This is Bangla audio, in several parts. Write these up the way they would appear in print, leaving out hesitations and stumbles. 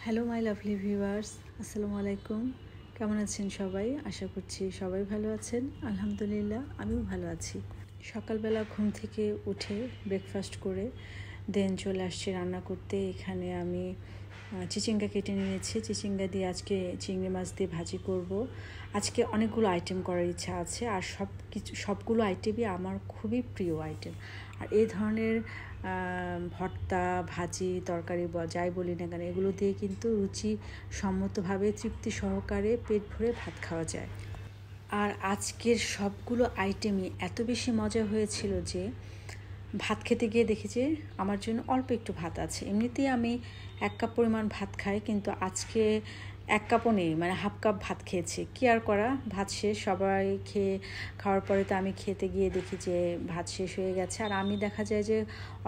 হ্যালো মাই লাভলি ভিউয়ার্স, আসসালামু আলাইকুম। কেমন আছেন সবাই? আশা করছি সবাই ভালো আছেন। আলহামদুলিল্লাহ, আমিও ভালো আছি। সকালবেলা ঘুম থেকে উঠে ব্রেকফাস্ট করে দেন চলে আসছি রান্না করতে। এখানে আমি চিচিঙ্গা কেটে নিয়েছি। চিচিঙ্গা দিয়ে আজকে চিংড়ি মাছ দিয়ে ভাজি করব। আজকে অনেকগুলো আইটেম করার ইচ্ছা আছে, আর সবগুলো আইটেমই আমার খুবই প্রিয় আইটেম। আর এই ধরনের ভর্তা, ভাজি, তরকারি যাই বলি না কেন, এগুলো দিয়ে কিন্তু রুচিসম্মতভাবে তৃপ্তি সহকারে পেট ভরে ভাত খাওয়া যায়। আর আজকের সবগুলো আইটেমই এত বেশি মজা হয়েছিল যে ভাত খেতে গিয়ে দেখি যে আমার জন্য অল্প একটু ভাত আছে। এমনিতেই আমি 1 কাপ পরিমাণ ভাত খাই, কিন্তু আজকে 1 কাপও নেই, মানে হাফ কাপ ভাত খেয়েছি। কি আর করা, ভাত শেষ। সবাই খাওয়ার পরে তো আমি খেতে গিয়ে দেখি যে ভাত শেষ হয়ে গেছে। আর আমি দেখা যায় যে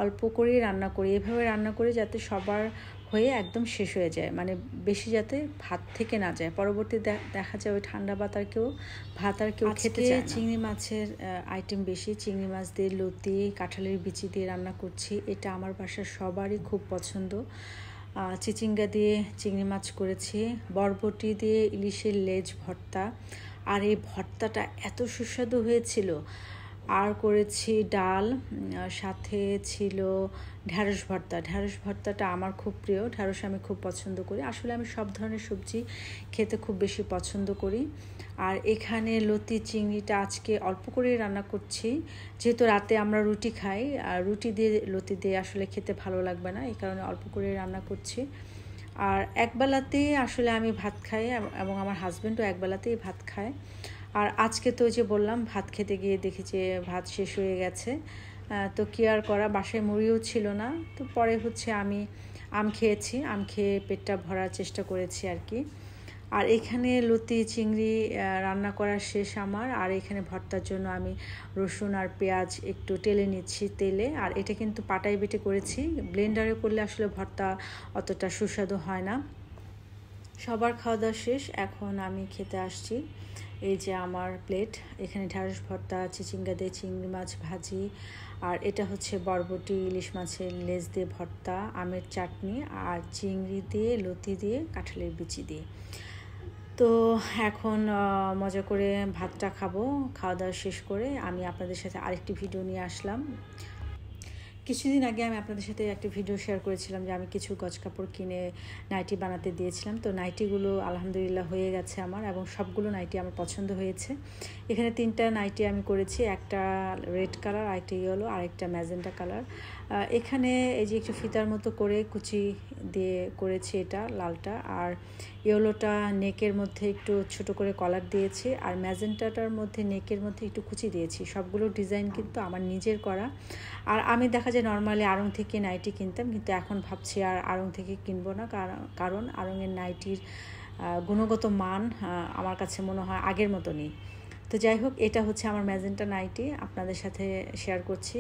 অল্প করেই রান্না করি, এভাবে রান্না করি যাতে সবার হয়ে একদম শেষ হয়ে যায়, মানে বেশি যাতে ভাত থেকে না যায়। পরবর্তী দেখা যায় ওই ঠান্ডা ভাত আর কেউ খেতে চায় না। চিংড়ি মাছের আইটেম বেশি। চিংড়ি মাছ দিয়ে লতি, কাঁঠালের বিচি দিয়ে রান্না করছি। এটা আমার বাসার সবারই খুব পছন্দ। চিচিঙ্গা দিয়ে চিংড়ি মাছ করেছি, বরবটি দিয়ে ইলিশের লেজ ভর্তা। আর এই ভর্তাটা এত সুস্বাদু হয়েছিল। আর করেছি ডাল, সাথে ছিল ঢ্যাঁড়স ভর্তা। ঢ্যাঁড়স ভর্তাটা আমার খুব প্রিয়, ঢ্যাঁড়স আমি খুব পছন্দ করি। আসলে আমি সব ধরনের সবজি খেতে খুব বেশি পছন্দ করি। আর এখানে লতি চিংড়িটা আজকে অল্প করেই রান্না করছি, যেহেতু রাতে আমরা রুটি খাই, আর রুটি দিয়ে লতি দিয়ে আসলে খেতে ভালো লাগবে না, এই কারণে অল্প করে রান্না করছি। আর একবেলাতেই আসলে আমি ভাত খাই, এবং আমার হাজব্যান্ডও একবেলাতেই ভাত খায়। আর আজকে তো যে বললাম, ভাত খেতে গিয়ে দেখি যে ভাত শেষ হয়ে গেছে। তো কি আর করা, বাসায় মুড়িও ছিল না। তো পরে আমি আম খেয়েছি, আম খেয়ে পেটটা ভরার চেষ্টা করেছি আর কি। আর এখানে লতি চিংড়ি রান্না করা শেষ আমার। আর এখানে ভর্তার জন্য আমি রসুন আর পেঁয়াজ একটু টেলে নিচ্ছি তেলে। আর এটা কিন্তু পাটায় বেটে করেছি, ব্লেন্ডারে করলে আসলে ভর্তা অতটা সুস্বাদু হয় না। সবার খাওয়া দাওয়া শেষ, এখন আমি খেতে আসছি। এই যে আমার প্লেট, এখানে ঢ্যাঁড়স ভর্তা, চিচিঙ্গা দিয়ে চিংড়ি মাছ ভাজি, আর এটা হচ্ছে বরবটি ইলিশ মাছের লেজ দিয়ে ভর্তা, আমের চাটনি, আর চিংড়ি দিয়ে লতি দিয়ে কাঁঠালের বিচি দিয়ে। তো এখন মজা করে ভাতটা খাবো। খাওয়া দাওয়া শেষ করে আমি আপনাদের সাথে আরেকটি ভিডিও নিয়ে আসলাম। কিছুদিন আগে আমি আপনাদের সাথে একটা ভিডিও শেয়ার করেছিলাম যে আমি কিছু গজ কাপড় কিনে নাইটি বানাতে দিয়েছিলাম। তো নাইটিগুলো আলহামদুলিল্লাহ হয়ে গেছে আমার, এবং সবগুলো নাইটি আমার পছন্দ হয়েছে। এখানে 3টা নাইটি আমি করেছি, একটা রেড কালার, আরেকটা ইয়েলো, আরেকটা ম্যাজেন্টা কালার। এখানে এই যে একটু ফিতার মতো করে কুচি দিয়ে করেছি এটা লালটা, আর ইয়েলোটা নেকের মধ্যে একটু ছোট করে কলার দিয়েছি, আর ম্যাজেন্টাটার মধ্যে নেকের মধ্যে একটু কুচি দিয়েছি। সবগুলো ডিজাইন কিন্তু আমার নিজের করা। আর আমি দেখা যায় নর্মালি আড়ং থেকে নাইটি কিনতাম, কিন্তু এখন ভাবছি আর আড়ং থেকে কিনবো না, কারণ আড়ংয়ের নাইটির গুণগত মান আমার কাছে মনে হয় আগের মতো নেই। তো যাই হোক, এটা হচ্ছে আমার ম্যাজেন্টা নাইটি, আপনাদের সাথে শেয়ার করছি।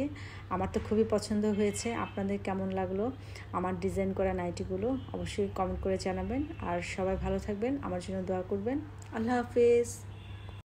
আমার তো খুবই পছন্দ হয়েছে। আপনাদের কেমন লাগলো আমার ডিজাইন করা নাইটিগুলো অবশ্যই কমেন্ট করে জানাবেন। আর সবাই ভালো থাকবেন, আমার জন্য দোয়া করবেন। আল্লাহ হাফেজ।